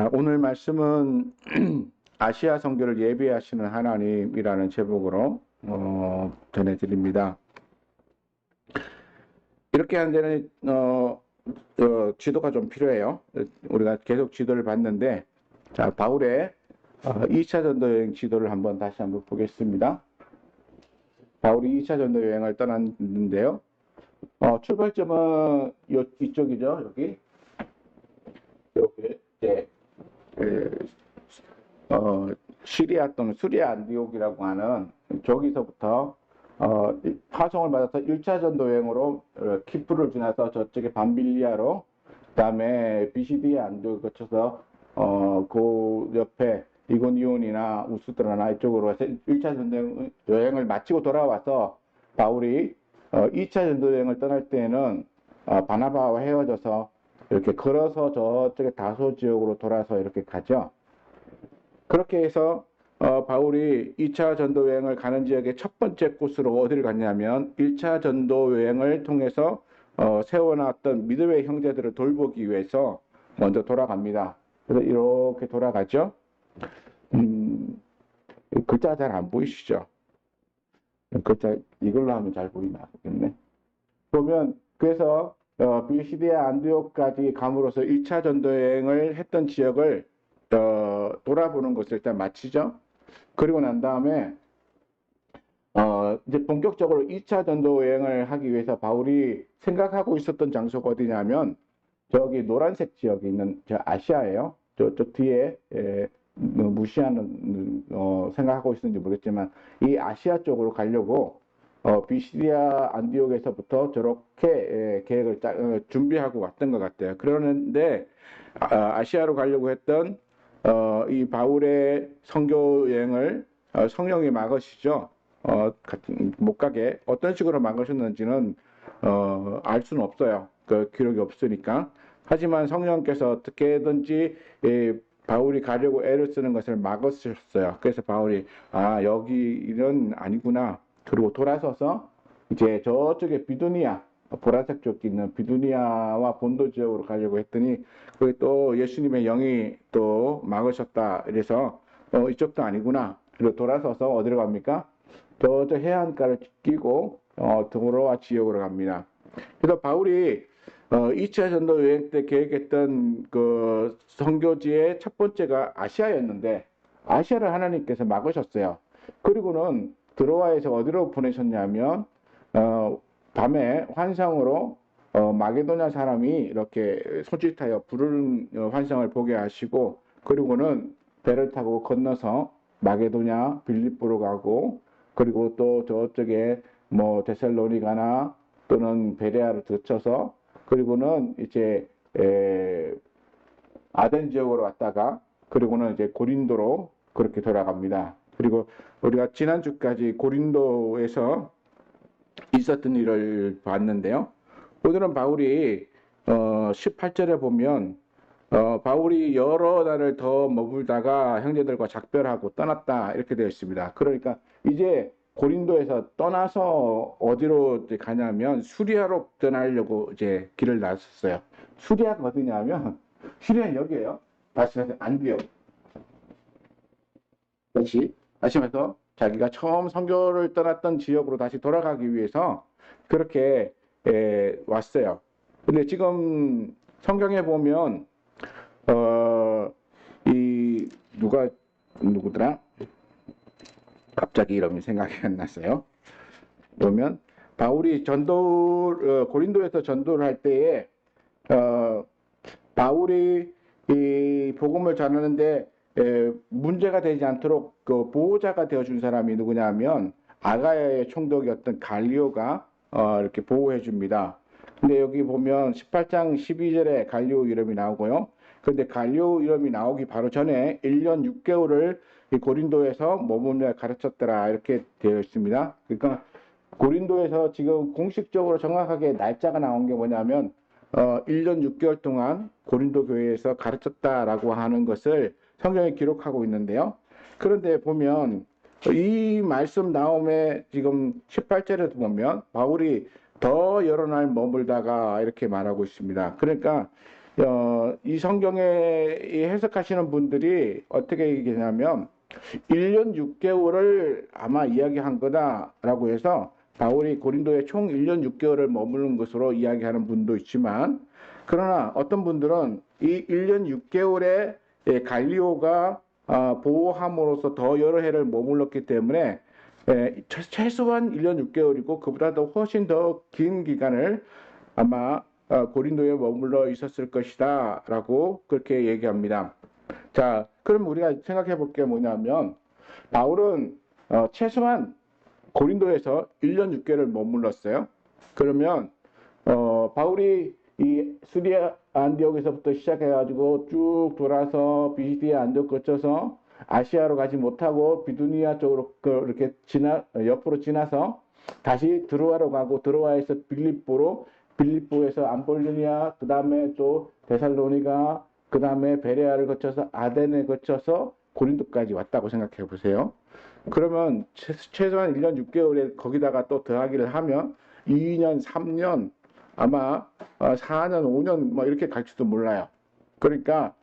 자, 오늘 말씀은 아시아 선교를 예비하시는 하나님이라는 제목으로 전해드립니다. 이렇게 하는 데는 지도가 좀 필요해요. 우리가 계속 지도를 봤는데, 자, 바울의 2차 전도 여행 지도를 다시 한번 보겠습니다. 바울이 2차 전도 여행을 떠났는데요. 출발점은 이쪽이죠, 여기. 이제 시리아 또는 수리아 안디옥이라고 하는 저기서부터 파송을 받아서 1차 전도 여행으로 키프를 지나서 저쪽에 밤빌리아로, 그다음에 비시디아 안디옥을 거쳐서 그 옆에 이고니온이나 우스드라나 이쪽으로 해서 1차 전도 여행을 마치고 돌아와서 바울이 2차 전도 여행을 떠날 때에는 바나바와 헤어져서 이렇게 걸어서 저쪽에 다소 지역으로 돌아서 이렇게 가죠. 그렇게 해서 바울이 2차 전도 여행을 가는 지역의 첫 번째 코스로 어디를 갔냐면 1차 전도 여행을 통해서 세워놨던 믿음의 형제들을 돌보기 위해서 먼저 돌아갑니다. 그래서 이렇게 돌아가죠. 글자가 잘 안 보이시죠? 글자 이걸로 하면 잘 보이나 모르겠네. 보면 그래서 비시디아 안디옥까지 감으로써 1차 전도 여행을 했던 지역을 돌아보는 것을 일단 마치죠. 그리고 난 다음에 이제 본격적으로 2차 전도 여행을 하기 위해서 바울이 생각하고 있었던 장소가 어디냐면 저기 노란색 지역에 있는 저 아시아예요. 저쪽 뒤에 무시하는 생각하고 있었는지 모르겠지만 이 아시아 쪽으로 가려고 비시디아 안디옥에서부터 저렇게 계획을 준비하고 왔던 것 같아요. 그러는데 아시아로 가려고 했던 이 바울의 선교 여행을 성령이 막으시죠. 못 가게 어떤 식으로 막으셨는지는 알 수는 없어요. 그 기록이 없으니까. 하지만 성령께서 어떻게든지 바울이 가려고 애를 쓰는 것을 막으셨어요. 그래서 바울이 여기는 아니구나. 그리고 돌아서서 이제 저쪽에 비두니아, 보라색 쪽에 있는 비두니아와 본도 지역으로 가려고 했더니 거기 또 예수님의 영이 또 막으셨다. 그래서 이쪽도 아니구나. 그리고 돌아서서 어디로 갑니까? 저쪽 해안가를 끼고 드로아 지역으로 갑니다. 그래서 바울이 2차 전도 여행 때 계획했던 그 선교지의 첫 번째가 아시아였는데 아시아를 하나님께서 막으셨어요. 그리고는 드로아에서 어디로 보내셨냐면 밤에 환상으로 마게도냐 사람이 이렇게 손짓하여 부르는 환상을 보게 하시고, 그리고는 배를 타고 건너서 마게도냐 빌립보로 가고, 그리고 또 저쪽에 뭐 데살로니가나 또는 베레아를 거쳐서, 그리고는 이제 아덴 지역으로 왔다가, 그리고는 이제 고린도로 그렇게 돌아갑니다. 그리고 우리가 지난주까지 고린도에서 있었던 일을 봤는데요. 오늘은 바울이 18절에 보면 바울이 여러 날을 더 머물다가 형제들과 작별하고 떠났다 이렇게 되어 있습니다. 그러니까 이제 고린도에서 떠나서 어디로 가냐면 수리아로 떠나려고 이제 길을 나섰어요. 수리아가 어디냐면 수리아 여기에요. 다시 안디옥. 다시 말해서 자기가 처음 선교를 떠났던 지역으로 다시 돌아가기 위해서 그렇게 왔어요. 근데 지금 성경에 보면 이 누구더라? 갑자기 이름이 생각이 안 났어요. 보면 바울이 고린도에서 전도를 할 때에 바울이 이 복음을 전하는데 문제가 되지 않도록 그 보호자가 되어준 사람이 누구냐면 아가야의 총독이었던 갈리오가 이렇게 보호해 줍니다. 근데 여기 보면 18장 12절에 갈리오 이름이 나오고요. 그런데 갈리오 이름이 나오기 바로 전에 1년 6개월을 고린도에서 머물며 가르쳤더라 이렇게 되어 있습니다. 그러니까 고린도에서 지금 공식적으로 정확하게 날짜가 나온 게 뭐냐면 1년 6개월 동안 고린도 교회에서 가르쳤다라고 하는 것을 성경에 기록하고 있는데요. 그런데 보면 이 말씀 다음에 지금 18절에도 보면 바울이 더 여러 날 머물다가 이렇게 말하고 있습니다. 그러니까 이 성경에 이 해석하시는 분들이 어떻게 얘기하냐면 1년 6개월을 아마 이야기한 거다라고 해서 바울이 고린도에 총 1년 6개월을 머무는 것으로 이야기하는 분도 있지만, 그러나 어떤 분들은 이 1년 6개월에 갈리오가 보호함으로써 더 여러 해를 머물렀기 때문에 최소한 1년 6개월이고 그보다도 훨씬 더 긴 기간을 아마 고린도에 머물러 있었을 것이다 라고 그렇게 얘기합니다. 자, 그럼 우리가 생각해 볼 게 뭐냐면, 바울은 최소한 고린도에서 1년 6개월을 머물렀어요. 그러면 바울이 이 수리아 안디옥에서부터 시작해가지고 쭉 돌아서 비시디아 안디옥 거쳐서 아시아로 가지 못하고 비두니아 쪽으로 이렇게 옆으로 지나서 다시 드로아로 가고 드로아에서 빌립보로, 빌립보에서 암볼리니아, 그 다음에 또 데살로니가, 그 다음에 베레아를 거쳐서 아덴에 거쳐서 고린도까지 왔다고 생각해 보세요. 그러면 최소한 1년 6개월에 거기다가 또 더하기를 하면 2년, 3년, 아마 4년, 5년 뭐 이렇게 갈지도 몰라요. 그러니까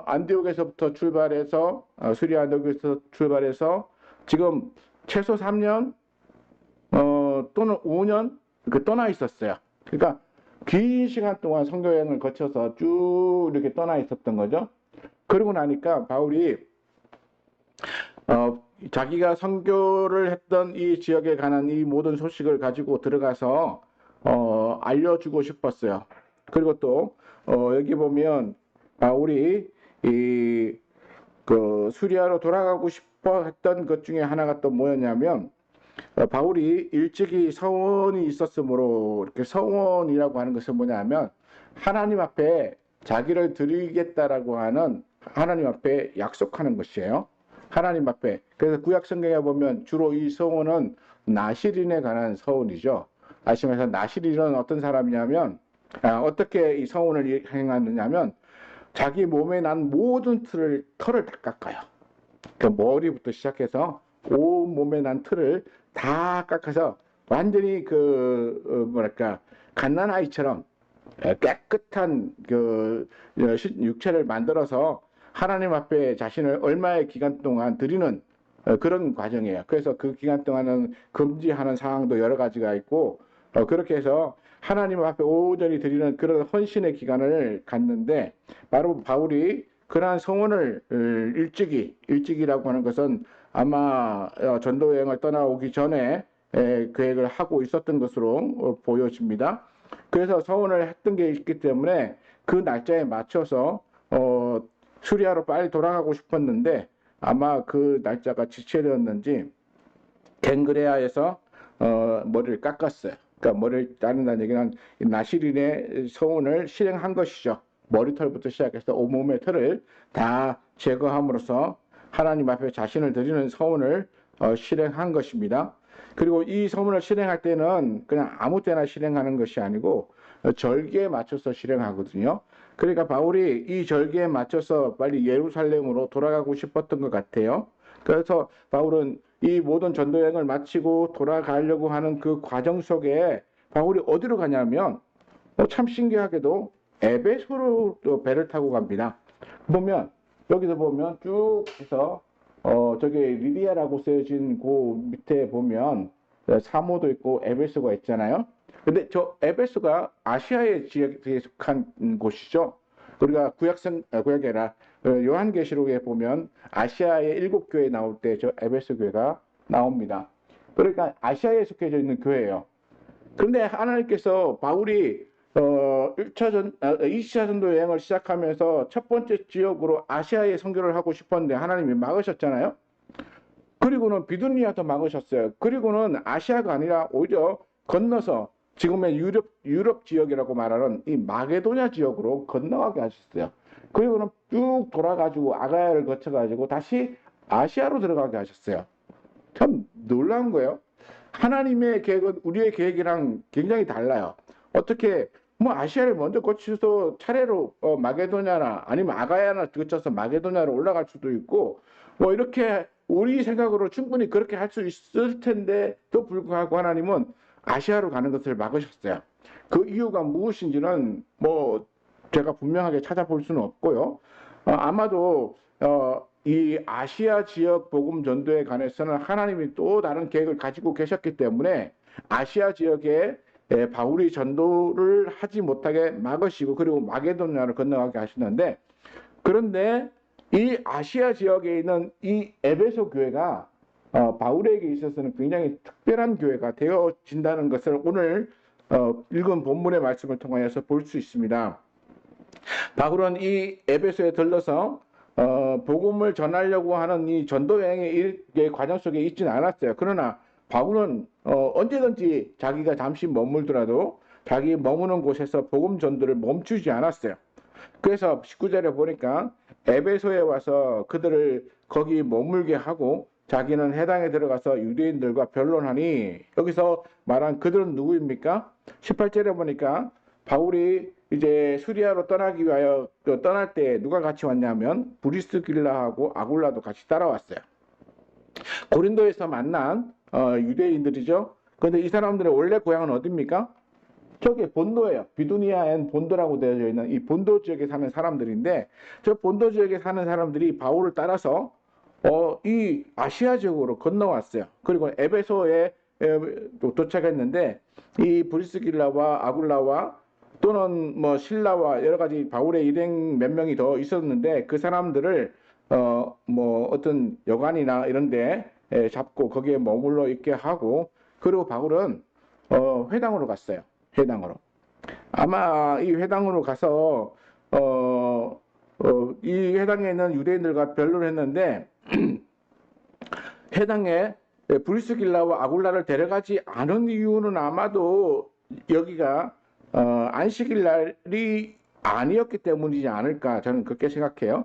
안디옥에서부터 출발해서 수리아 안디옥에서 출발해서 지금 최소 3년 또는 5년 그 떠나 있었어요. 그러니까 긴 시간 동안 선교 여행을 거쳐서 쭉 이렇게 떠나 있었던 거죠. 그러고 나니까 바울이 자기가 선교를 했던 이 지역에 관한 이 모든 소식을 가지고 들어가서 알려주고 싶었어요. 그리고 또 여기 보면 바울이 그 수리아로 돌아가고 싶어 했던 것 중에 하나가 또 뭐였냐면, 바울이 일찍이 서원이 있었으므로, 이렇게 서원이라고 하는 것은 뭐냐면 하나님 앞에 자기를 드리겠다라고 하는, 하나님 앞에 약속하는 것이에요. 하나님 앞에. 그래서 구약 성경에 보면 주로 이 서원은 나시린에 관한 서원이죠. 아시면서 나시린은 어떤 사람이냐면 어떻게 이 서원을 행하느냐면 자기 몸에 난 모든 털을 다 깎아요. 그 머리부터 시작해서 온 몸에 난 털을 다 깎아서 완전히 뭐랄까 갓난아이처럼 깨끗한 그 육체를 만들어서 하나님 앞에 자신을 얼마의 기간 동안 드리는 그런 과정이에요. 그래서 그 기간 동안은 금지하는 상황도 여러 가지가 있고 그렇게 해서 하나님 앞에 온전히 드리는 그런 헌신의 기간을 갖는데, 바로 바울이 그러한 성원을 일찍이라고 하는 것은 아마 전도 여행을 떠나오기 전에 계획을 하고 있었던 것으로 보여집니다. 그래서 서원을 했던 게 있기 때문에 그 날짜에 맞춰서 수리아로 빨리 돌아가고 싶었는데 아마 그 날짜가 지체되었는지 갱그레아에서 머리를 깎았어요. 그러니까 머리를 자른다는 얘기는 나시린의 서원을 실행한 것이죠. 머리털부터 시작해서 온몸의 털을 다 제거함으로써 하나님 앞에 자신을 드리는 서원을 실행한 것입니다. 그리고 이 서원을 실행할 때는 그냥 아무 때나 실행하는 것이 아니고 절기에 맞춰서 실행하거든요. 그러니까 바울이 이 절기에 맞춰서 빨리 예루살렘으로 돌아가고 싶었던 것 같아요. 그래서 바울은 이 모든 전도 여행을 마치고 돌아가려고 하는 그 과정 속에 바울이 어디로 가냐면 참 신기하게도 에베소로 또 배를 타고 갑니다. 보면 여기서 보면 쭉 해서 저기 리디아라고 쓰여진 그 밑에 보면 사모도 있고 에베소가 있잖아요. 근데 저 에베소가 아시아의 지역에 속한 곳이죠. 우리가 구약이 아니라 요한계시록에 보면 아시아의 7교회 나올 때 저 에베소 교회가 나옵니다. 그러니까 아시아에 속해져 있는 교회예요. 그런데 하나님께서 바울이 2차 전도 여행을 시작하면서 첫 번째 지역으로 아시아에 선교를 하고 싶었는데 하나님이 막으셨잖아요. 그리고는 비두니아도 막으셨어요. 그리고는 아시아가 아니라 오히려 건너서 지금의 유럽 지역이라고 말하는 이 마게도냐 지역으로 건너가게 하셨어요. 그리고는 쭉 돌아가지고 아가야를 거쳐가지고 다시 아시아로 들어가게 하셨어요. 참 놀라운 거예요. 하나님의 계획은 우리의 계획이랑 굉장히 달라요. 어떻게 뭐 아시아를 먼저 거쳐서 차례로 마게도냐나 아니면 아가야나 거쳐서 마게도냐로 올라갈 수도 있고 뭐 이렇게 우리 생각으로 충분히 그렇게 할 수 있을 텐데도 불구하고 하나님은 아시아로 가는 것을 막으셨어요. 그 이유가 무엇인지는 뭐 제가 분명하게 찾아볼 수는 없고요. 아마도 이 아시아 지역 복음 전도에 관해서는 하나님이 또 다른 계획을 가지고 계셨기 때문에 아시아 지역에 바울이 전도를 하지 못하게 막으시고 그리고 마게도냐를 건너가게 하시는데, 그런데 이 아시아 지역에 있는 이 에베소 교회가 바울에게 있어서는 굉장히 특별한 교회가 되어진다는 것을 오늘 읽은 본문의 말씀을 통하여서 볼 수 있습니다. 바울은 이 에베소에 들러서 복음을 전하려고 하는 이 전도 여행의 과정 속에 있지는 않았어요. 그러나 바울은 언제든지 자기가 잠시 머물더라도 자기 머무는 곳에서 복음 전도를 멈추지 않았어요. 그래서 19절에 보니까 에베소에 와서 그들을 거기 머물게 하고 자기는 해당에 들어가서 유대인들과 변론하니, 여기서 말한 그들은 누구입니까? 18절에 보니까 바울이 이제 수리아로 떠나기 위하여 떠날 때 누가 같이 왔냐면 브리스길라하고 아굴라도 같이 따라왔어요. 고린도에서 만난 유대인들이죠. 그런데 이 사람들의 원래 고향은 어디입니까? 저게 본도예요. 비두니아엔 본도라고 되어져 있는 이 본도 지역에 사는 사람들인데, 저 본도 지역에 사는 사람들이 바울을 따라서 이 아시아 지역으로 건너왔어요. 그리고 에베소에 도착했는데 이 브리스길라와 아굴라와 또는 뭐 신라와 여러 가지 바울의 일행 몇 명이 더 있었는데, 그 사람들을 뭐 어떤 여관이나 이런데 잡고 거기에 머물러 있게 하고, 그리고 바울은 회당으로 갔어요. 회당으로. 아마 이 회당으로 가서 이 회당에 있는 유대인들과 변론을 했는데 회당에 브리스길라와 아굴라를 데려가지 않은 이유는 아마도 여기가 안식일 날이 아니었기 때문이지 않을까, 저는 그렇게 생각해요.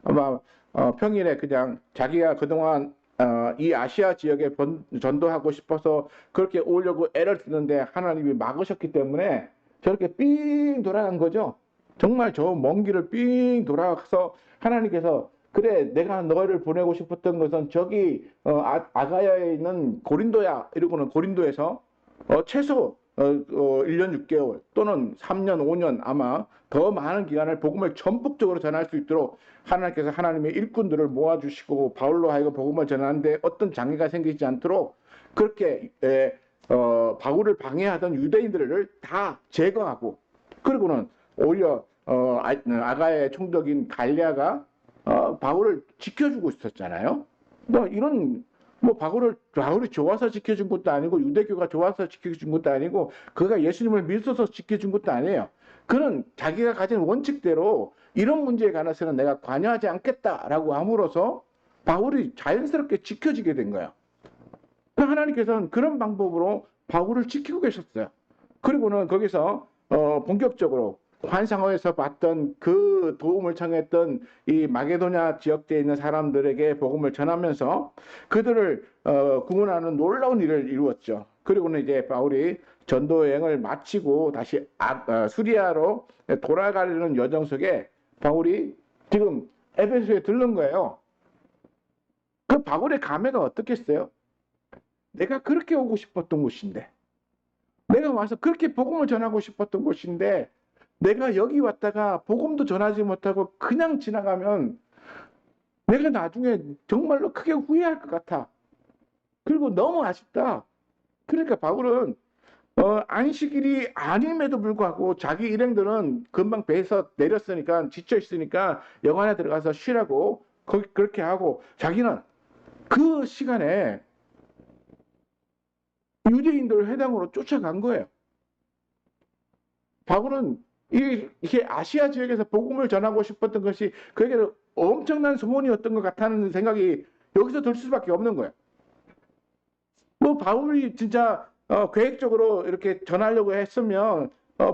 아마 평일에 그냥 자기가 그동안 이 아시아 지역에 전도하고 싶어서 그렇게 오려고 애를 쓰는데 하나님이 막으셨기 때문에 저렇게 삥 돌아간 거죠. 정말 저 먼 길을 삥 돌아가서 하나님께서, 그래 내가 너를 보내고 싶었던 것은 저기 아가야에 있는 고린도야, 이러고는 고린도에서 최소 1년 6개월 또는 3년 5년 아마 더 많은 기간을 복음을 전폭적으로 전할 수 있도록 하나님께서 하나님의 일꾼들을 모아주시고 바울로 하여금 복음을 전하는데 어떤 장애가 생기지 않도록 그렇게 바울을 방해하던 유대인들을 다 제거하고, 그리고는 오히려 아가야의 총독인 갈리아가 바울을 지켜주고 있었잖아요. 뭐 이런, 뭐 바울이 좋아서 지켜준 것도 아니고 유대교가 좋아서 지켜준 것도 아니고 그가 예수님을 믿어서 지켜준 것도 아니에요. 그는 자기가 가진 원칙대로 이런 문제에 관해서는 내가 관여하지 않겠다라고 함으로써 바울이 자연스럽게 지켜지게 된 거예요. 하나님께서는 그런 방법으로 바울을 지키고 계셨어요. 그리고는 거기서 본격적으로 환상어에서 봤던 그 도움을 청했던 이 마게도냐 지역대에 있는 사람들에게 복음을 전하면서 그들을 구원하는 놀라운 일을 이루었죠. 그리고는 이제 바울이 전도 여행을 마치고 다시 수리아로 돌아가려는 여정 속에 바울이 지금 에베소에 들른 거예요. 그 바울의 감회가 어떻겠어요? 내가 그렇게 오고 싶었던 곳인데, 내가 와서 그렇게 복음을 전하고 싶었던 곳인데 내가 여기 왔다가 복음도 전하지 못하고 그냥 지나가면 내가 나중에 정말로 크게 후회할 것 같아. 그리고 너무 아쉽다. 그러니까 바울은 안식일이 아님에도 불구하고 자기 일행들은 금방 배에서 내렸으니까 지쳐 있으니까 여관에 들어가서 쉬라고 그렇게 하고, 자기는 그 시간에 유대인들 회당으로 쫓아간 거예요. 바울은 이게 아시아 지역에서 복음을 전하고 싶었던 것이 그에게 엄청난 소원이었던 것 같다는 생각이 여기서 들 수밖에 없는 거예요. 뭐 바울이 진짜 계획적으로 이렇게 전하려고 했으면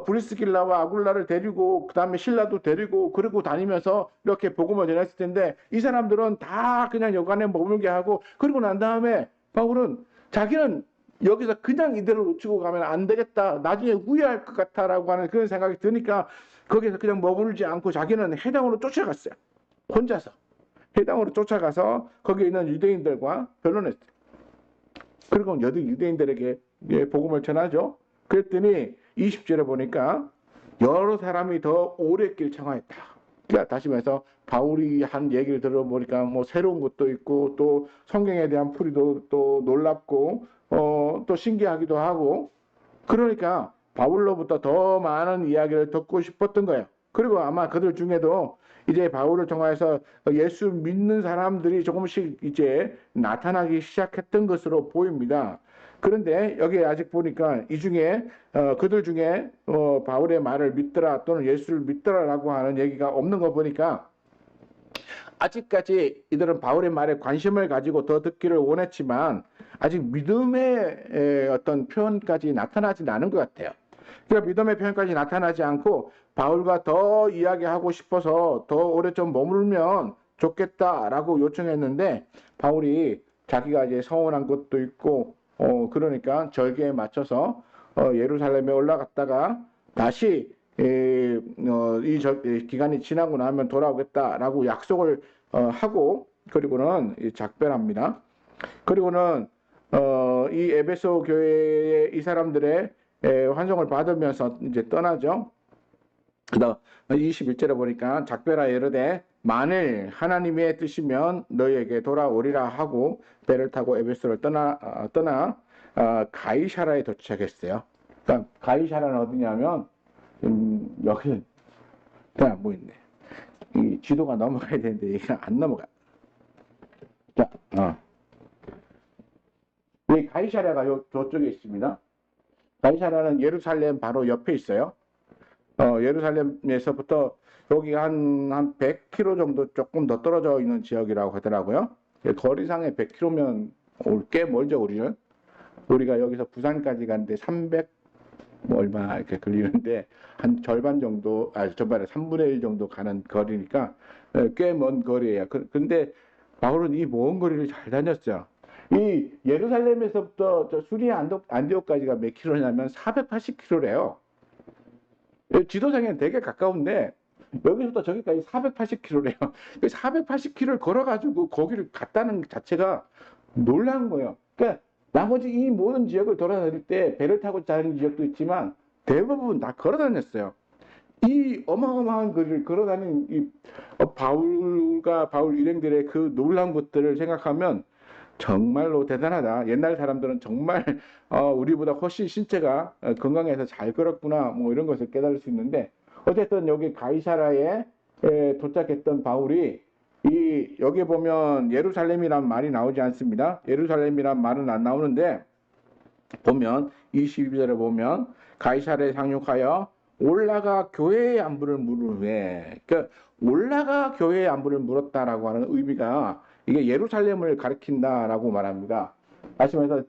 브리스길라와 아굴라를 데리고 그 다음에 신라도 데리고 그러고 다니면서 이렇게 복음을 전했을 텐데, 이 사람들은 다 그냥 여관에 머물게 하고, 그리고 난 다음에 바울은 자기는 여기서 그냥 이대로 놓치고 가면 안 되겠다, 나중에 후회할 것 같다라고 하는 그런 생각이 드니까 거기서 그냥 머물지 않고 자기는 해당으로 쫓아갔어요. 혼자서 해당으로 쫓아가서 거기에 있는 유대인들과 변론했어요. 그리고 여기 유대인들에게 복음을 전하죠. 그랬더니 20절에 보니까 여러 사람이 더 오래 길 청하였다. 그러니까 다시 말해서 바울이 한 얘기를 들어보니까 뭐 새로운 것도 있고 또 성경에 대한 풀이도 또 놀랍고 또 신기하기도 하고 그러니까 바울로부터 더 많은 이야기를 듣고 싶었던 거예요. 그리고 아마 그들 중에도 이제 바울을 통해서 예수 믿는 사람들이 조금씩 이제 나타나기 시작했던 것으로 보입니다. 그런데 여기 아직 보니까 이 중에 그들 중에 바울의 말을 믿더라 또는 예수를 믿더라라고 하는 얘기가 없는 거 보니까 아직까지 이들은 바울의 말에 관심을 가지고 더 듣기를 원했지만 아직 믿음의 어떤 표현까지 나타나지 않은 것 같아요. 그러니까 믿음의 표현까지 나타나지 않고 바울과 더 이야기하고 싶어서 더 오래 좀 머물면 좋겠다라고 요청했는데 바울이 자기가 이제 서운한 것도 있고 그러니까 절기에 맞춰서 예루살렘에 올라갔다가 다시 이 기간이 지나고 나면 돌아오겠다라고 약속을 하고 그리고는 작별합니다. 그리고는 이 에베소 교회의 이 사람들의 환송을 받으면서 이제 떠나죠. 그다음 21절에 보니까 작별하여 이르되 만일 하나님의 뜻이면 너희에게 돌아오리라 하고 배를 타고 에베소를 떠나 가이사라에 도착했어요. 그러니까 가이사라는 어디냐면 여기 안 보이네. 이 지도가 넘어가야 되는데 이게 안 넘어가. 자, 이 가이사라가 저쪽에 있습니다. 가이사라는 예루살렘 바로 옆에 있어요. 예루살렘에서부터 여기 한 100km 정도 조금 더 떨어져 있는 지역이라고 하더라고요. 거리상에 100km면 꽤 멀죠, 우리는. 우리가 여기서 부산까지 가는데 300 뭐 얼마 이렇게 걸리는데 한 절반 정도, 절반에 3분의 1 정도 가는 거리니까 꽤 먼 거리예요. 근데 바울은 이 먼 거리를 잘 다녔어요. 이 예루살렘에서부터 저 수리아 안디옥까지가 몇 킬로냐면 480km래요. 지도상에는 되게 가까운데 여기서부터 저기까지 480km래요. 480km를 걸어가지고 거기를 갔다는 자체가 놀라운 거예요. 그러니까 나머지 이 모든 지역을 돌아다닐 때 배를 타고 다니는 지역도 있지만 대부분 다 걸어 다녔어요. 이 어마어마한 거리를 걸어 다니는 이 바울 일행들의 그 놀라운 것들을 생각하면 정말로 대단하다. 옛날 사람들은 정말 우리보다 훨씬 신체가 건강해서 잘 걸었구나 뭐 이런 것을 깨달을 수 있는데 어쨌든 여기 가이사라에 도착했던 바울이 여기 보면 예루살렘이란 말이 나오지 않습니다. 예루살렘이란 말은 안 나오는데 보면 22절에 보면 가이사라에 상륙하여 올라가 교회의 안부를 물으매. 그러니까 올라가 교회의 안부를 물었다라고 하는 의미가 이게 예루살렘을 가리킨다라고 말합니다. 다시 말해서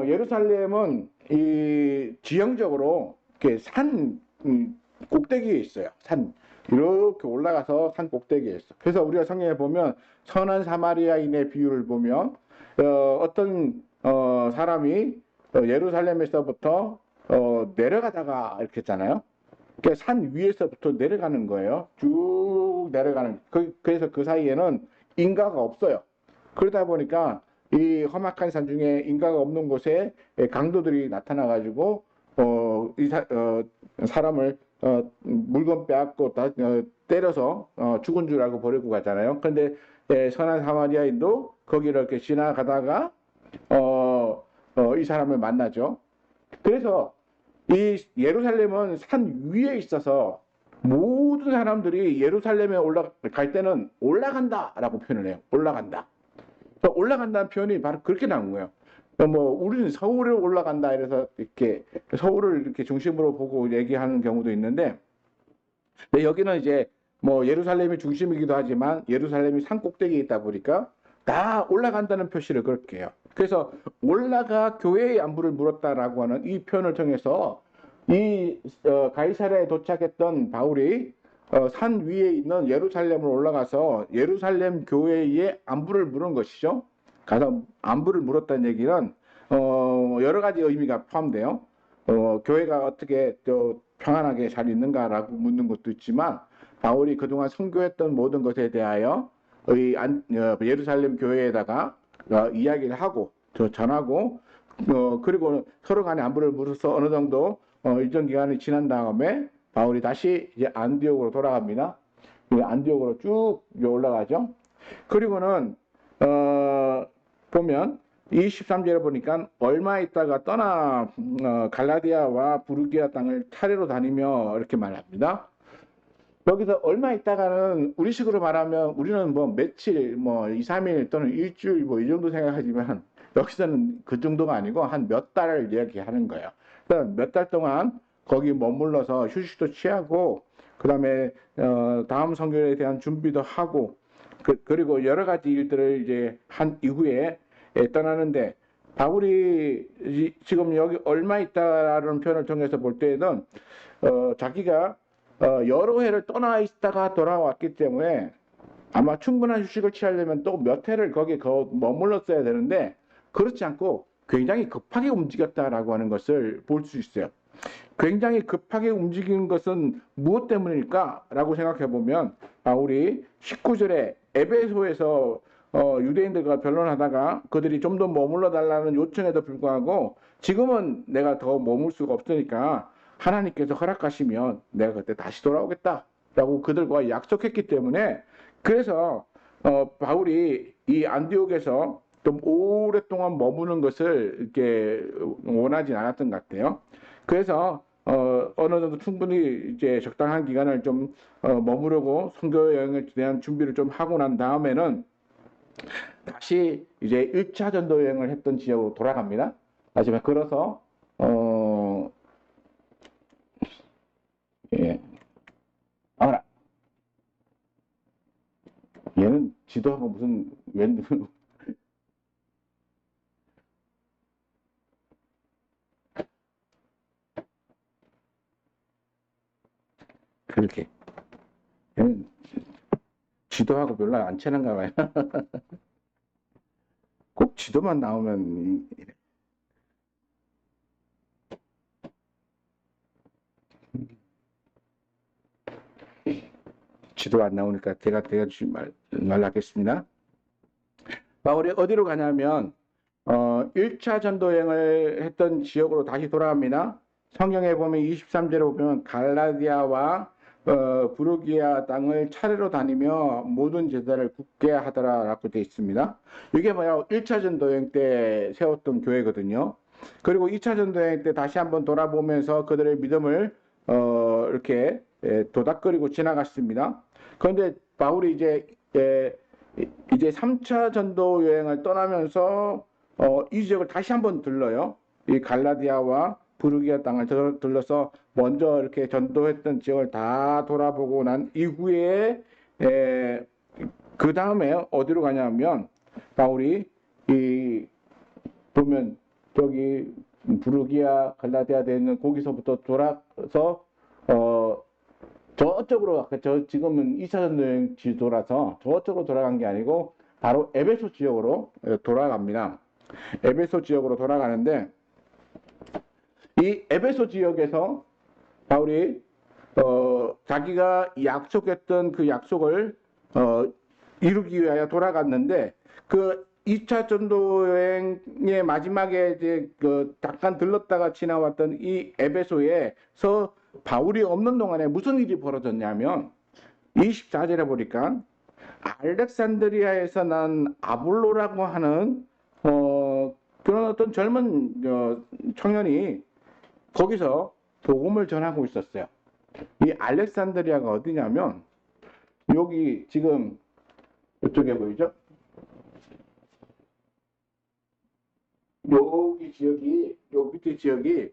예루살렘은 이 지형적으로 이렇게 산 꼭대기에 있어요. 산 이렇게 올라가서 산 꼭대기에 있어. 그래서 우리가 성경에 보면 선한 사마리아인의 비유를 보면 어떤 사람이 예루살렘에서부터 내려가다가 이렇게 했잖아요. 그러니까 산 위에서부터 내려가는 거예요. 쭉 내려가는. 그래서 그 사이에는 인가가 없어요. 그러다 보니까 이 험악한 산 중에 인가가 없는 곳에 강도들이 나타나가지고 사람을 물건 빼앗고 때려서 죽은 줄 알고 버리고 가잖아요. 그런데 선한 사마리아인도 거기를 이렇게 지나가다가 이 사람을 만나죠. 그래서 이 예루살렘은 산 위에 있어서 모든 사람들이 예루살렘에 올라갈 때는 올라간다라고 표현을 해요. 올라간다. 올라간다는 표현이 바로 그렇게 나온 거예요. 뭐 우리는 서울에 올라간다 이래서 이렇게 서울을 이렇게 중심으로 보고 얘기하는 경우도 있는데 여기는 이제 뭐 예루살렘이 중심이기도 하지만 예루살렘이 산 꼭대기에 있다 보니까 다 올라간다는 표시를 그렇게 해요. 그래서 올라가 교회의 안부를 물었다라고 하는 이 표현을 통해서 이 가이사랴에 도착했던 바울이 산 위에 있는 예루살렘으로 올라가서 예루살렘 교회의 안부를 물은 것이죠. 가서 안부를 물었다는 얘기는 여러 가지 의미가 포함돼요. 교회가 어떻게 평안하게 잘 있는가라고 묻는 것도 있지만 바울이 그동안 선교했던 모든 것에 대하여 예루살렘 교회에다가 이야기를 하고 전하고 그리고 서로 간에 안부를 물어서 어느 정도 일정 기간이 지난 다음에 바울이 다시 이제 안디옥으로 돌아갑니다. 안디옥으로 쭉 올라가죠. 그리고는 보면 23절에 보니까 얼마 있다가 떠나 갈라디아와 부르기아 땅을 차례로 다니며 이렇게 말합니다. 여기서 얼마 있다가는 우리식으로 말하면 우리는 뭐 며칠, 뭐 2, 3일 또는 일주일 뭐 이 정도 생각하지만 여기서는 그 정도가 아니고 한 몇 달을 이야기하는 거예요. 그러니까 몇 달 동안 거기 머물러서 휴식도 취하고 그다음에 다음 선교에 대한 준비도 하고 그리고 여러 가지 일들을 이제 한 이후에 떠나는데 바울이 지금 여기 얼마 있다라는 표현을 통해서 볼 때에는 자기가 여러 해를 떠나 있다가 돌아왔기 때문에 아마 충분한 휴식을 취하려면 또 몇 해를 거기 머물렀어야 되는데 그렇지 않고 굉장히 급하게 움직였다라고 하는 것을 볼 수 있어요. 굉장히 급하게 움직인 것은 무엇 때문일까? 라고 생각해 보면 바울이 19절에 에베소에서 유대인들과 변론하다가 그들이 좀 더 머물러 달라는 요청에도 불구하고 지금은 내가 더 머물 수가 없으니까 하나님께서 허락하시면 내가 그때 다시 돌아오겠다라고 그들과 약속했기 때문에 그래서 바울이 이 안디옥에서 좀 오랫동안 머무는 것을 이렇게 원하진 않았던 것 같아요. 그래서 어느 정도 충분히 이제 적당한 기간을 좀 머무르고 선교 여행에 대한 준비를 좀 하고 난 다음에는 다시 이제 1차 전도 여행을 했던 지역으로 돌아갑니다. 하지만 걸어서 예. 알아. 얘는 지도하고 무슨 웬 그렇게 얘는 지도하고 별로 안 친한가 봐요. 꼭 지도만 나오면 지도 안 나오니까 제가 대주시 말하겠습니다. 바울이 어디로 가냐면 1차 전도여행을 했던 지역으로 다시 돌아갑니다. 성경에 보면 23절에 보면 갈라디아와 부르기아 땅을 차례로 다니며 모든 제사를 굳게 하더라라고 되어 있습니다. 이게 뭐야? 1차 전도여행 때 세웠던 교회거든요. 그리고 2차 전도여행 때 다시 한번 돌아보면서 그들의 믿음을 이렇게 도닥거리고 지나갔습니다. 그런데 바울이 이제 3차 전도 여행을 떠나면서 이 지역을 다시 한번 들러요. 이 갈라디아와 부르기아 땅을 들러서 먼저 이렇게 전도했던 지역을 다 돌아보고 난 이후에 그 다음에 어디로 가냐면 바울이 보면 저기 부르기아 갈라디아 되는 거기서부터 돌아서 저쪽으로 지금은 2차 전도 여행 지도라서 저쪽으로 돌아간 게 아니고 바로 에베소 지역으로 돌아갑니다. 에베소 지역으로 돌아가는데 이 에베소 지역에서 바울이 자기가 약속했던 그 약속을 이루기 위하여 돌아갔는데 그 2차 전도 여행의 마지막에 이제 잠깐 들렀다가 지나왔던 이 에베소에서 바울이 없는 동안에 무슨 일이 벌어졌냐면 24절에 보니까 알렉산드리아에서 난 아볼로라고 하는 그런 어떤 젊은 청년이 거기서 복음을 전하고 있었어요. 이 알렉산드리아가 어디냐면 여기 지금 이쪽에 보이죠? 여기 지역이 요 밑에 지역이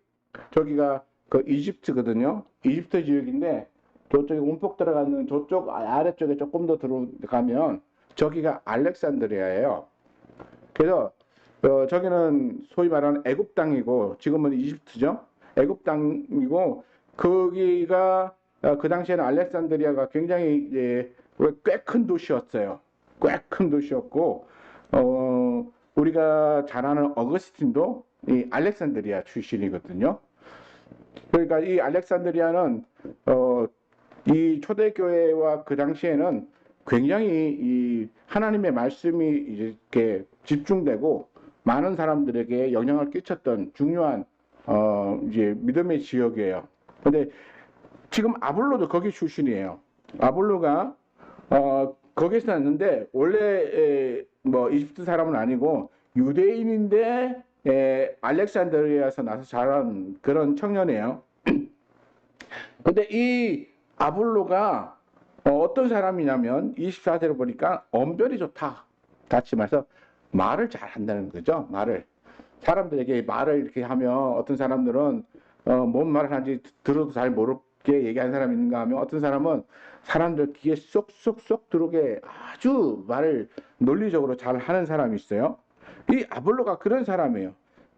저기가 그 이집트거든요. 이집트 지역인데 저쪽에 움푹 들어가는 저쪽 아래쪽에 조금 더 들어가면 저기가 알렉산드리아예요. 그래서 저기는 소위 말하는 애굽 땅이고 지금은 이집트죠. 애굽 땅이고 거기가 그 당시에는 알렉산드리아가 굉장히 꽤 큰 도시였어요. 꽤 큰 도시였고 우리가 잘 아는 어거스틴도 이 알렉산드리아 출신이거든요. 그러니까 이 알렉산드리아는 이 초대교회와 그 당시에는 굉장히 이 하나님의 말씀이 이렇게 집중되고 많은 사람들에게 영향을 끼쳤던 중요한 이제 믿음의 지역이에요. 근데 지금 아볼로도 거기 출신이에요. 아볼로가 거기서 났는데 원래 뭐 이집트 사람은 아니고 유대인인데 알렉산드리아에서 나서 자란 그런 청년이에요. 근데 이 아볼로가 어떤 사람이냐면 24절을 보니까 언변이 좋다. 다시 말해서 말을 잘 한다는 거죠. 말을. 사람들에게 말을 이렇게 하면 어떤 사람들은 뭔 말을 하는지 들어도 잘 모르게 얘기하는 사람이 있는가 하면 어떤 사람은 사람들 귀에 쏙쏙쏙 들어오게 아주 말을 논리적으로 잘 하는 사람이 있어요. 이 아볼로가 그런 사람이에요.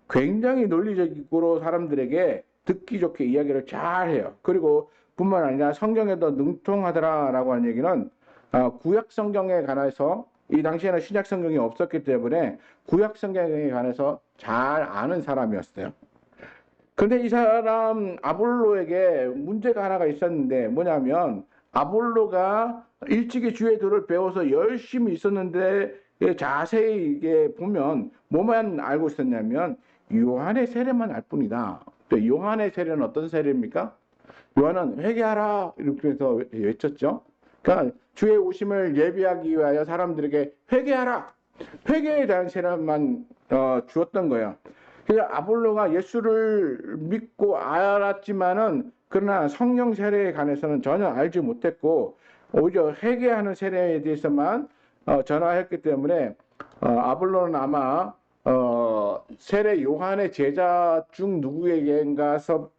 굉장히 논리적으로 사람들에게 듣기 좋게 이야기를 잘 해요. 그리고 뿐만 아니라 성경에도 능통하더라라고 하는 얘기는 구약 성경에 관해서 이 당시에는 신약 성경이 없었기 때문에 구약 성경에 관해서 잘 아는 사람이었어요. 그런데 이 사람 아볼로에게 문제가 하나가 있었는데 뭐냐면 아볼로가 일찍이 주의 도를 배워서 열심히 있었는데 자세히 이게 보면 뭐만 알고 있었냐면 요한의 세례만 알 뿐이다. 요한의 세례는 어떤 세례입니까? 요한은 회개하라 이렇게 해서 외쳤죠. 그러니까 주의 오심을 예비하기 위하여 사람들에게 회개하라. 회개에 대한 세례만 주었던 거예요. 그래서 아볼로가 예수를 믿고 알았지만은 그러나 성령 세례에 관해서는 전혀 알지 못했고 오히려 회개하는 세례에 대해서만 전하였기 때문에 아볼로는 아마 세례 요한의 제자 중 누구에게인가서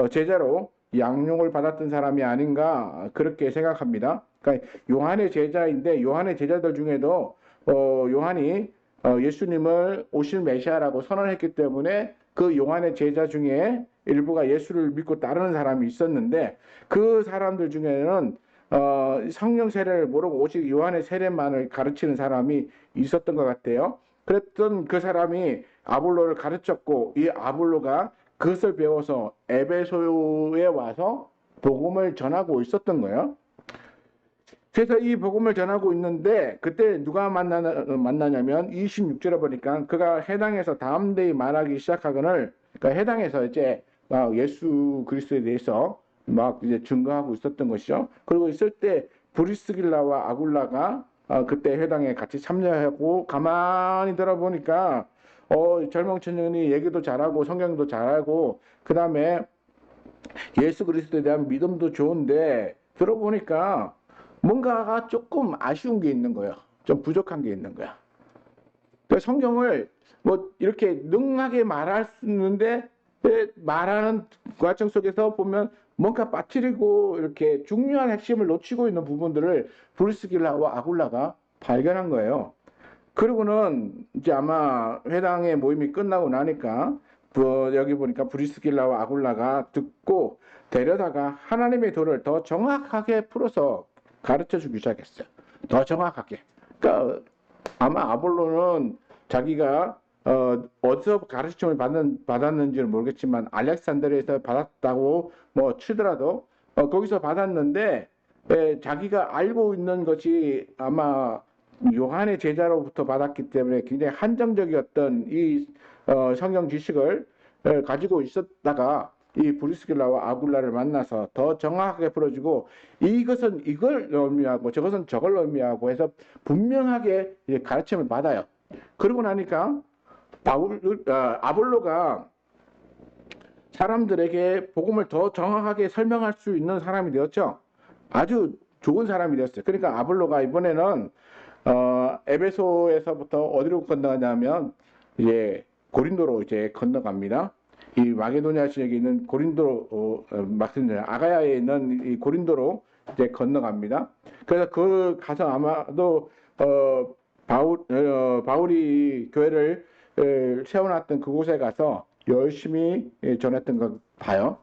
제자로 양용을 받았던 사람이 아닌가 그렇게 생각합니다. 그러니까 요한의 제자인데 요한의 제자들 중에도 요한이 예수님을 오실 메시아라고 선언했기 때문에 그 요한의 제자 중에 일부가 예수를 믿고 따르는 사람이 있었는데 그 사람들 중에는 성령 세례를 모르고 오직 요한의 세례만을 가르치는 사람이 있었던 것 같아요. 그랬던 그 사람이 아볼로를 가르쳤고 이 아볼로가 그것을 배워서 에베소에 와서 복음을 전하고 있었던 거예요. 그래서 이 복음을 전하고 있는데 그때 누가 만나냐면 26절에 보니까 그가 해당에서 다음 데이 말하기 시작하거늘 그러니까 해당에서 이제 예수 그리스도에 대해서 막 이제 증거하고 있었던 것이죠. 그리고 있을 때 브리스길라와 아굴라가 그때 회당에 같이 참여하고 가만히 들어보니까 젊은 청년이 얘기도 잘하고 성경도 잘하고 그 다음에 예수 그리스도에 대한 믿음도 좋은데 들어보니까 뭔가가 조금 아쉬운 게 있는 거예요. 좀 부족한 게 있는 거야. 그러니까 성경을 뭐 이렇게 능하게 말할 수 있는데 말하는 과정 속에서 보면 뭔가 빠뜨리고 이렇게 중요한 핵심을 놓치고 있는 부분들을 브리스길라와 아굴라가 발견한 거예요. 그리고는 이제 아마 회당의 모임이 끝나고 나니까 여기 보니까 브리스길라와 아굴라가 듣고 데려다가 하나님의 도를 더 정확하게 풀어서 가르쳐 주기 시작했어요. 더 정확하게. 그러니까 아마 아볼로는 자기가 어디서 가르침을 받았는지는 모르겠지만 알렉산드리아에서 받았다고 뭐 치더라도 거기서 받았는데 자기가 알고 있는 것이 아마 요한의 제자로부터 받았기 때문에 굉장히 한정적이었던 이 성경 지식을 가지고 있었다가 이 브리스길라와 아굴라를 만나서 더 정확하게 풀어주고 이것은 이걸 의미하고 저것은 저걸 의미하고 해서 분명하게 가르침을 받아요. 그러고 나니까 아볼로가 사람들에게 복음을 더 정확하게 설명할 수 있는 사람이 되었죠. 아주 좋은 사람이 되었어요. 그러니까 아볼로가 이번에는 에베소에서부터 어디로 건너가냐면 이제 고린도로 이제 건너갑니다. 이 마게도니아 지역에 있는 고린도로 아가야에 있는 이 고린도로 이제 건너갑니다. 그래서 그 가서 아마도 바울이 교회를 세워놨던 그곳에 가서 열심히 전했던 걸 봐요.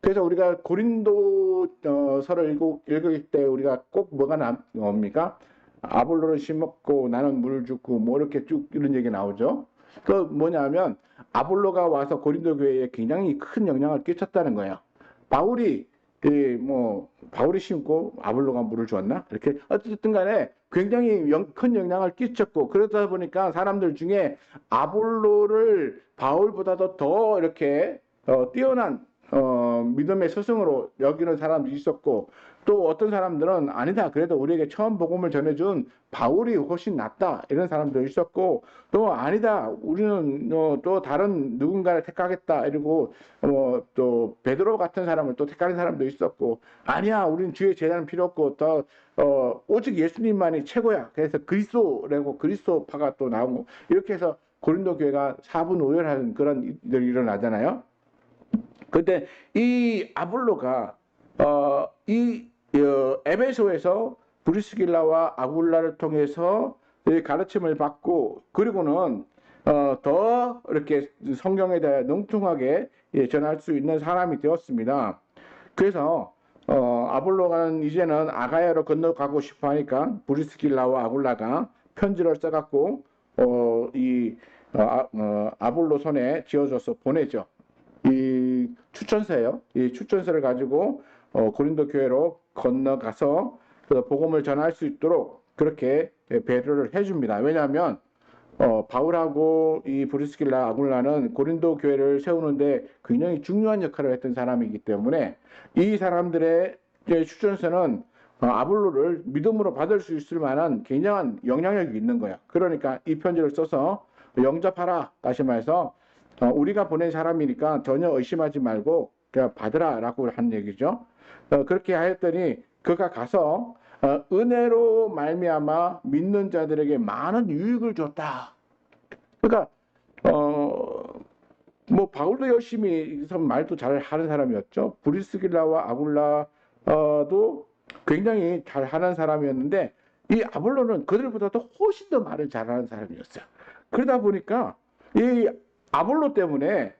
그래서 우리가 고린도서를 읽을 때 우리가 꼭 뭐가 나옵니까? 아볼로를 심었고 나는 물을 줬고 뭐 이렇게 쭉 이런 얘기 나오죠. 그 뭐냐면 아볼로가 와서 고린도 교회에 굉장히 큰 영향을 끼쳤다는 거예요. 바울이 바울이 심고 아볼로가 물을 주었나? 이렇게 어쨌든 간에 굉장히 큰 영향을 끼쳤고 그러다 보니까 사람들 중에 아볼로를 바울보다도 더 이렇게 뛰어난 믿음의 스승으로 여기는 사람도 있었고, 또 어떤 사람들은 아니다, 그래도 우리에게 처음 복음을 전해준 바울이 훨씬 낫다, 이런 사람도 있었고, 또 아니다, 우리는 또 다른 누군가를 택하겠다 이러고 또 베드로 같은 사람을 또 택하는 사람도 있었고, 아니야, 우리는 주의 제자는 필요 없고 더 오직 예수님만이 최고야, 그래서 그리스도라고 그리스도파가 또 나오고, 이렇게 해서 고린도 교회가 사분오열하는 그런 일들이 일어나잖아요. 근데 이 아볼로가 에베소에서 브리스길라와 아굴라를 통해서 가르침을 받고, 그리고는 더 이렇게 성경에 대해 능통하게 전할 수 있는 사람이 되었습니다. 그래서 아볼로가는 이제는 아가야로 건너가고 싶어 하니까 브리스길라와 아굴라가 편지를 써갖고 아볼로 손에 지어줘서 보내죠. 이 추천서예요. 이 추천서를 가지고 고린도 교회로 건너가서 그 복음을 전할 수 있도록 그렇게 배려를 해줍니다. 왜냐하면 바울하고 이 브리스길라 아굴라는 고린도 교회를 세우는데 굉장히 중요한 역할을 했던 사람이기 때문에 이 사람들의 추천서는 아볼로를 믿음으로 받을 수 있을 만한 굉장한 영향력이 있는 거야. 그러니까 이 편지를 써서 영접하라, 다시 말해서 우리가 보낸 사람이니까 전혀 의심하지 말고 그냥 받으라라고 한 얘기죠. 그렇게 하였더니 그가 가서 은혜로 말미암아 믿는 자들에게 많은 유익을 줬다. 그러니까 뭐 바울도 열심히 말도 잘 하는 사람이었죠. 브리스길라와 아굴라도 굉장히 잘 하는 사람이었는데, 이 아볼로는 그들보다도 훨씬 더 말을 잘하는 사람이었어요. 그러다 보니까 이 아볼로 때문에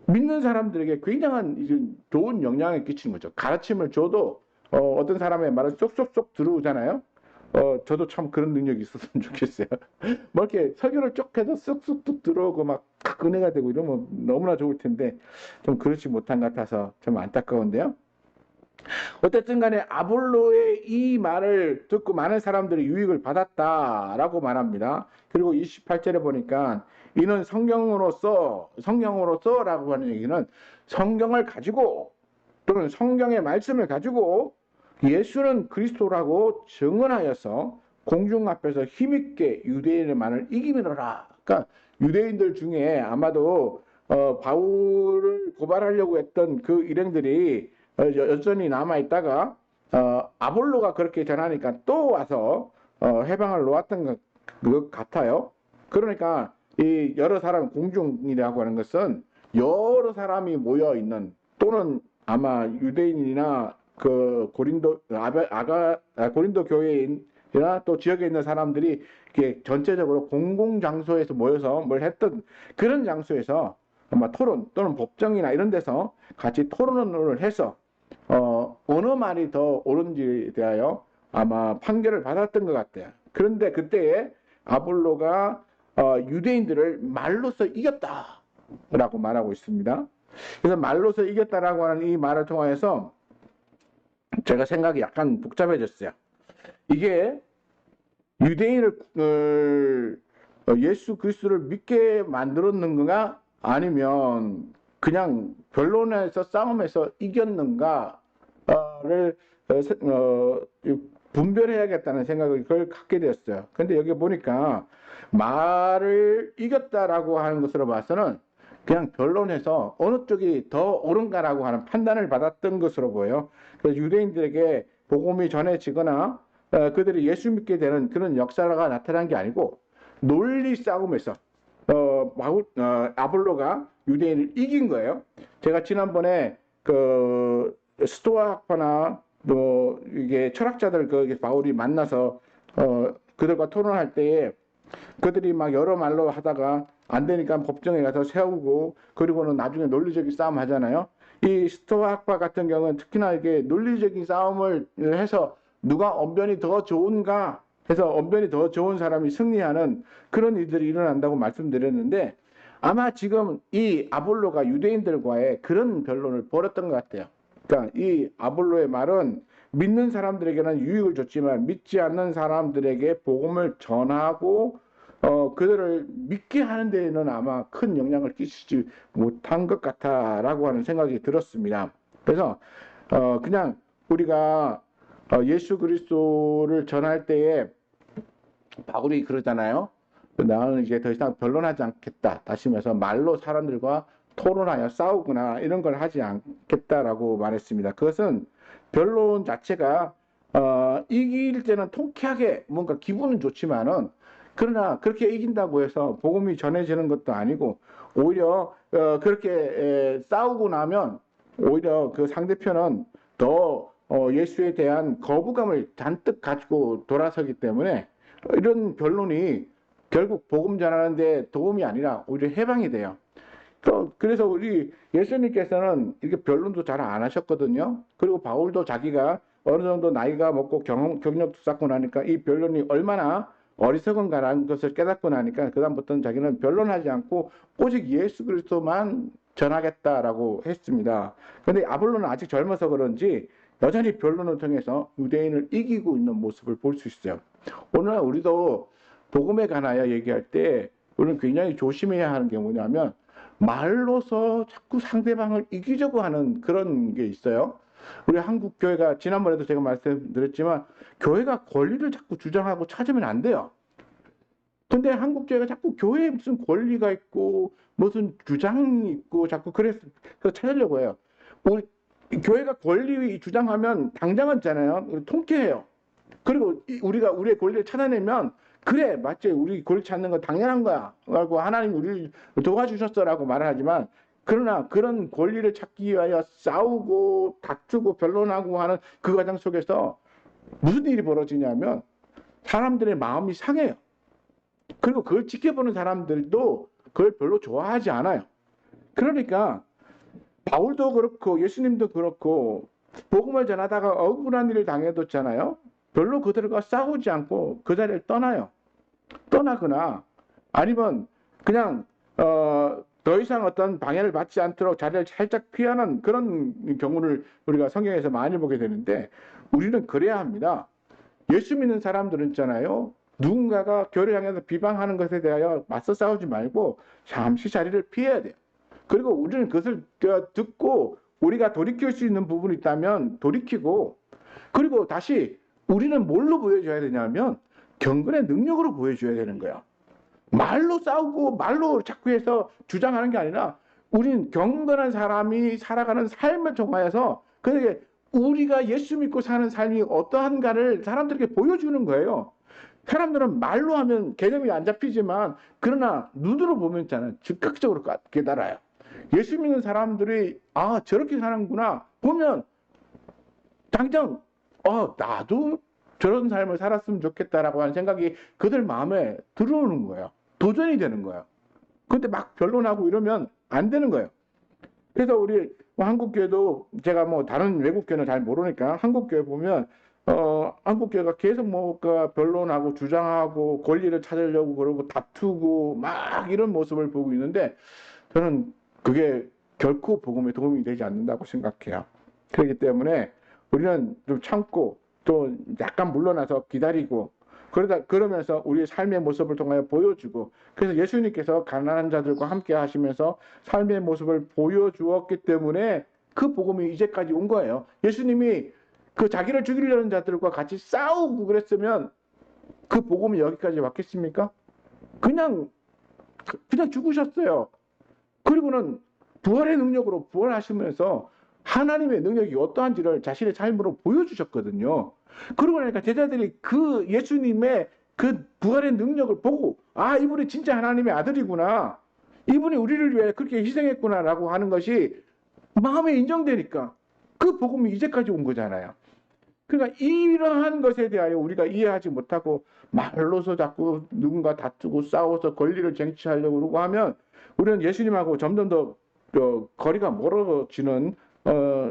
믿는 사람들에게 굉장한 좋은 영향을 끼치는 거죠. 가르침을 줘도 어떤 사람의 말을 쏙쏙쏙 들어오잖아요. 저도 참 그런 능력이 있었으면 좋겠어요. 뭐 이렇게 설교를 쭉 해서 쑥쑥 들어오고 막 은혜가 되고 이러면 너무나 좋을 텐데 좀 그렇지 못한 것 같아서 좀 안타까운데요. 어쨌든 간에 아볼로의 이 말을 듣고 많은 사람들이 유익을 받았다라고 말합니다. 그리고 28절에 보니까 이는 성경으로서라고 하는 얘기는 성경을 가지고 또는 성경의 말씀을 가지고 예수는 그리스도라고 증언하여서 공중 앞에서 힘있게 유대인의 말을 이기미노라. 그러니까 유대인들 중에 아마도 바울을 고발하려고 했던 그 일행들이 여전히 남아있다가 아볼로가 그렇게 전하니까 또 와서 해방을 놓았던 것 같아요. 그러니까 이 여러 사람, 공중이라고 하는 것은 여러 사람이 모여 있는, 또는 아마 유대인이나 그 고린도 교회인이나 또 지역에 있는 사람들이 이렇게 전체적으로 공공 장소에서 모여서 뭘 했던 그런 장소에서 아마 토론 또는 법정이나 이런 데서 같이 토론을 해서 어느 말이 더 옳은지에 대하여 아마 판결을 받았던 것 같아요. 그런데 그때에 아볼로가 유대인들을 말로써 이겼다라고 말하고 있습니다. 그래서 말로써 이겼다라고 하는 이 말을 통해서 제가 생각이 약간 복잡해졌어요. 이게 유대인을 예수 그리스도를 믿게 만들었는가, 아니면 그냥 변론에서 싸움에서 이겼는가를 분별해야겠다는 생각을 그걸 갖게 되었어요. 근데 여기 보니까 말을 이겼다라고 하는 것으로 봐서는 그냥 변론해서 어느 쪽이 더 옳은가라고 하는 판단을 받았던 것으로 보여요. 그래서 유대인들에게 복음이 전해지거나 그들이 예수 믿게 되는 그런 역사가 나타난 게 아니고 논리 싸움에서 아볼로가 유대인을 이긴 거예요. 제가 지난번에 그 스토아 학파나 또 이게 철학자들 그 바울이 만나서 그들과 토론할 때에 그들이 막 여러 말로 하다가 안 되니까 법정에 가서 세우고, 그리고는 나중에 논리적인 싸움 하잖아요. 이 스토아 학파 같은 경우는 특히나 이게 논리적인 싸움을 해서 누가 언변이 더 좋은가 해서 언변이 더 좋은 사람이 승리하는 그런 일들이 일어난다고 말씀드렸는데, 아마 지금 이 아볼로가 유대인들과의 그런 변론을 벌였던 것 같아요. 그러니까 이 아볼로의 말은 믿는 사람들에게는 유익을 줬지만 믿지 않는 사람들에게 복음을 전하고 그들을 믿게 하는 데에는 아마 큰 영향을 끼치지 못한 것 같다라고 하는 생각이 들었습니다. 그래서 그냥 우리가 예수 그리스도를 전할 때에 바울이 그러잖아요. 나는 이제 더 이상 변론하지 않겠다. 다시 말해서 말로 사람들과 토론하여 싸우거나 이런 걸 하지 않겠다라고 말했습니다. 그것은 변론 자체가 이길 때는 통쾌하게 뭔가 기분은 좋지만은 그러나 그렇게 이긴다고 해서 복음이 전해지는 것도 아니고 오히려 그렇게 싸우고 나면 오히려 그 상대편은 더 예수에 대한 거부감을 잔뜩 가지고 돌아서기 때문에 이런 변론이 결국 복음 전하는데 도움이 아니라 오히려 해방이 돼요. 그래서 우리 예수님께서는 이렇게 변론도 잘 안 하셨거든요. 그리고 바울도 자기가 어느 정도 나이가 먹고 경력도 쌓고 나니까 이 변론이 얼마나 어리석은가라는 것을 깨닫고 나니까 그다음부터는 자기는 변론하지 않고 오직 예수 그리스도만 전하겠다라고 했습니다. 그런데 아볼로는 아직 젊어서 그런지 여전히 변론을 통해서 유대인을 이기고 있는 모습을 볼 수 있어요. 오늘 우리도 복음에 관하여 얘기할 때 우리는 굉장히 조심해야 하는 게 뭐냐면 말로서 자꾸 상대방을 이기려고 하는 그런 게 있어요. 우리 한국 교회가 지난번에도 제가 말씀드렸지만 교회가 권리를 자꾸 주장하고 찾으면 안 돼요. 근데 한국 교회가 자꾸 교회에 무슨 권리가 있고 무슨 주장이 있고 자꾸 그래서 찾으려고 해요. 우리 교회가 권리 주장하면 당장은 있잖아요. 통쾌해요. 그리고 우리가 우리의 권리를 찾아내면 그래 맞지 우리 권리 찾는 건 당연한 거야 라고 하나님 우리를 도와주셨어라고 말을 하지만 그러나 그런 권리를 찾기 위하여 싸우고 다투고 변론하고 하는 그 과정 속에서 무슨 일이 벌어지냐면 사람들의 마음이 상해요. 그리고 그걸 지켜보는 사람들도 그걸 별로 좋아하지 않아요. 그러니까 바울도 그렇고 예수님도 그렇고 복음을 전하다가 억울한 일을 당해뒀잖아요. 별로 그들과 싸우지 않고 그 자리를 떠나요. 떠나거나 아니면 그냥 더 이상 어떤 방해를 받지 않도록 자리를 살짝 피하는 그런 경우를 우리가 성경에서 많이 보게 되는데 우리는 그래야 합니다. 예수 믿는 사람들은 있잖아요. 누군가가 교회를 향해서 비방하는 것에 대하여 맞서 싸우지 말고 잠시 자리를 피해야 돼요. 그리고 우리는 그것을 듣고 우리가 돌이킬 수 있는 부분이 있다면 돌이키고 그리고 다시 우리는 뭘로 보여줘야 되냐면 경건의 능력으로 보여줘야 되는 거야. 말로 싸우고 말로 자꾸 해서 주장하는 게 아니라 우리는 경건한 사람이 살아가는 삶을 통하여서 그게 우리가 예수 믿고 사는 삶이 어떠한가를 사람들에게 보여주는 거예요. 사람들은 말로 하면 개념이 안 잡히지만 그러나 눈으로 보면 있잖아요. 즉각적으로 깨달아요. 예수 믿는 사람들이 아 저렇게 사는구나 보면 당장 나도 저런 삶을 살았으면 좋겠다라고 하는 생각이 그들 마음에 들어오는 거예요. 도전이 되는 거예요. 근데 막 변론하고 이러면 안 되는 거예요. 그래서 우리 한국교회도 제가 뭐 다른 외국교회는 잘 모르니까 한국교회 보면 한국교회가 계속 뭐가 변론하고 주장하고 권리를 찾으려고 그러고 다투고 막 이런 모습을 보고 있는데 저는 그게 결코 복음에 도움이 되지 않는다고 생각해요. 그렇기 때문에 우리는 좀 참고 또 약간 물러나서 기다리고 그러면서 우리의 삶의 모습을 통하여 보여주고 그래서 예수님께서 가난한 자들과 함께 하시면서 삶의 모습을 보여주었기 때문에 그 복음이 이제까지 온 거예요. 예수님이 그 자기를 죽이려는 자들과 같이 싸우고 그랬으면 그 복음이 여기까지 왔겠습니까? 그냥 죽으셨어요. 그리고는 부활의 능력으로 부활하시면서 하나님의 능력이 어떠한지를 자신의 삶으로 보여주셨거든요. 그러고 나니까 제자들이 그 예수님의 그 부활의 능력을 보고 아 이분이 진짜 하나님의 아들이구나. 이분이 우리를 위해 그렇게 희생했구나라고 하는 것이 마음에 인정되니까 그 복음이 이제까지 온 거잖아요. 그러니까 이러한 것에 대하여 우리가 이해하지 못하고 말로서 자꾸 누군가 다투고 싸워서 권리를 쟁취하려고 그러고 하면 우리는 예수님하고 점점 더 거리가 멀어지는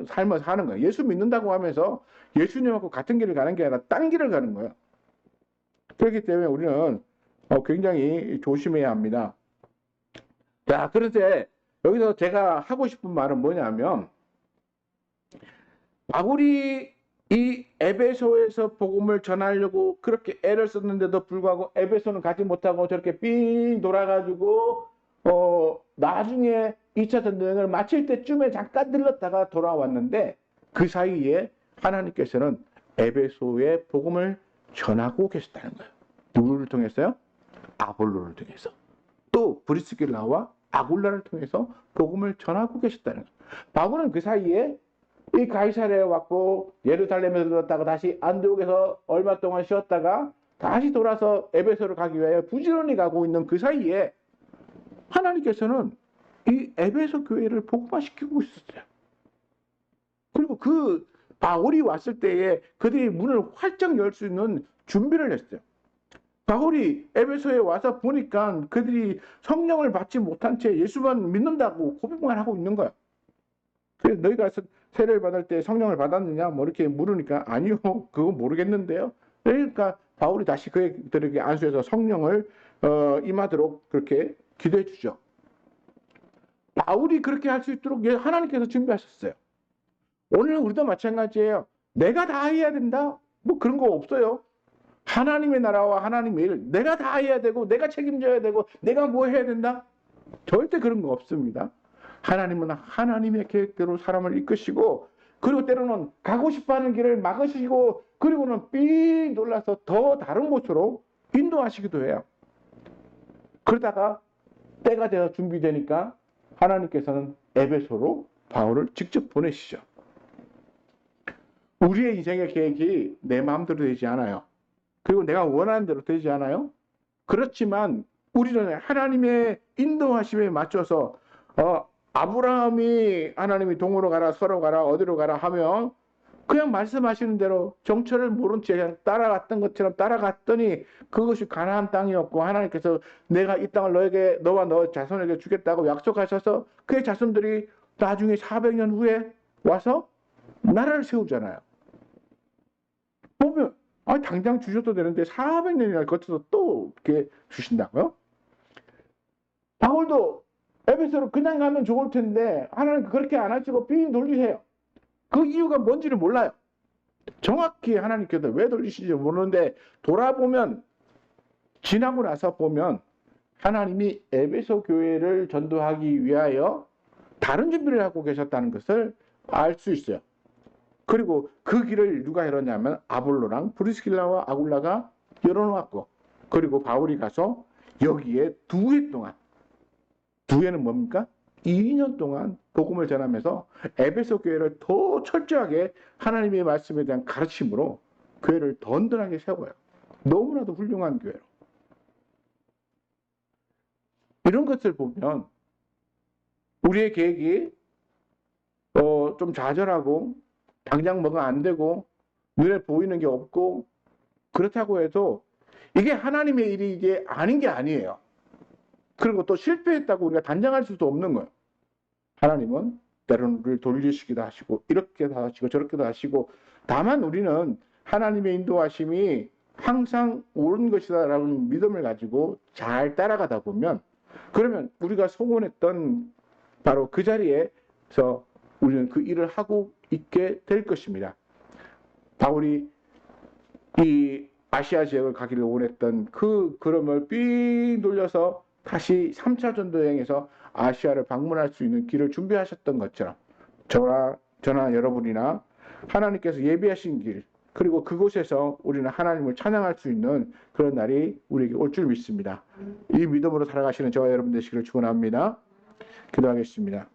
삶을 사는 거예요. 예수 믿는다고 하면서 예수님하고 같은 길을 가는 게 아니라 딴 길을 가는 거예요. 그렇기 때문에 우리는 굉장히 조심해야 합니다. 자, 그런데 여기서 제가 하고 싶은 말은 뭐냐면 바울이 이 에베소에서 복음을 전하려고 그렇게 애를 썼는데도 불구하고 에베소는 가지 못하고 저렇게 삥 돌아가지고 나중에 2차 전쟁을 마칠 때쯤에 잠깐 들렀다가 돌아왔는데 그 사이에 하나님께서는 에베소에 복음을 전하고 계셨다는 거예요. 누구를 통해서요? 아볼로를 통해서. 또 브리스길라와 아굴라를 통해서 복음을 전하고 계셨다는 거예요. 바울은 그 사이에 이 가이사랴에 왔고 예루살렘에서 들었다가 다시 안디옥에서 얼마 동안 쉬었다가 다시 돌아서 에베소를 가기 위하여 부지런히 가고 있는 그 사이에 하나님께서는 이 에베소 교회를 복음화시키고 있었어요. 그리고 그 바울이 왔을 때에 그들이 문을 활짝 열 수 있는 준비를 했어요. 바울이 에베소에 와서 보니까 그들이 성령을 받지 못한 채 예수만 믿는다고 고백만 하고 있는 거야. 그래서 너희가 세례를 받을 때 성령을 받았느냐 뭐 이렇게 물으니까 아니요 그거 모르겠는데요. 그러니까 바울이 다시 그들에게 안수해서 성령을 임하도록 그렇게 기도해 주죠. 바울이 그렇게 할 수 있도록 하나님께서 준비하셨어요. 오늘 우리도 마찬가지예요. 내가 다 해야 된다 뭐 그런 거 없어요. 하나님의 나라와 하나님의 일 내가 다 해야 되고 내가 책임져야 되고 내가 뭐 해야 된다 절대 그런 거 없습니다. 하나님은 하나님의 계획대로 사람을 이끄시고 그리고 때로는 가고 싶어하는 길을 막으시고 그리고는 삥 놀라서 더 다른 곳으로 인도하시기도 해요. 그러다가 때가 되어 준비되니까 하나님께서는 에베소로 바울을 직접 보내시죠. 우리의 인생의 계획이 내 마음대로 되지 않아요. 그리고 내가 원하는 대로 되지 않아요. 그렇지만 우리는 하나님의 인도하심에 맞춰서 아브라함이 하나님이 동으로 가라 서로 가라 어디로 가라 하면 그냥 말씀하시는 대로 정처를 모른 채 그냥 따라갔던 것처럼 따라갔더니 그것이 가나안 땅이었고 하나님께서 내가 이 땅을 너에게 너와 너 자손에게 주겠다고 약속하셔서 그의 자손들이 나중에 400년 후에 와서 나라를 세우잖아요. 보면 당장 주셔도 되는데 400년이나 거쳐서 또 이렇게 주신다고요? 바울도 에베소로 그냥 가면 좋을 텐데 하나님 그렇게 안 하시고 빙 돌리세요. 그 이유가 뭔지를 몰라요. 정확히 하나님께서 왜 돌리시는지 모르는데 돌아보면 지나고 나서 보면 하나님이 에베소 교회를 전도하기 위하여 다른 준비를 하고 계셨다는 것을 알 수 있어요. 그리고 그 길을 누가 열었냐면 아볼로랑 브리스길라와 아굴라가 열어놓았고 그리고 바울이 가서 여기에 2해 동안 2해는 뭡니까? 2년 동안 복음을 전하면서 에베소 교회를 더 철저하게 하나님의 말씀에 대한 가르침으로 교회를 든든하게 세워요. 너무나도 훌륭한 교회로. 이런 것을 보면 우리의 계획이 좀 좌절하고 당장 뭐가 안 되고 눈에 보이는 게 없고 그렇다고 해도 이게 하나님의 일이 이게 아닌 게 아니에요. 그리고 또 실패했다고 우리가 단정할 수도 없는 거예요. 하나님은 때로는 우리를 돌리시기도 하시고 이렇게도 하시고 저렇게도 하시고 다만 우리는 하나님의 인도하심이 항상 옳은 것이다라는 믿음을 가지고 잘 따라가다 보면 그러면 우리가 소원했던 바로 그 자리에서 우리는 그 일을 하고 있게 될 것입니다. 바울이 이 아시아 지역을 가기를 원했던 그 걸음을 삥 돌려서 다시 3차 전도 여행에서 아시아를 방문할 수 있는 길을 준비하셨던 것처럼 저나 여러분이나 하나님께서 예비하신 길 그리고 그곳에서 우리는 하나님을 찬양할 수 있는 그런 날이 우리에게 올 줄 믿습니다. 이 믿음으로 살아가시는 저와 여러분 되시기를 축원합니다. 기도하겠습니다.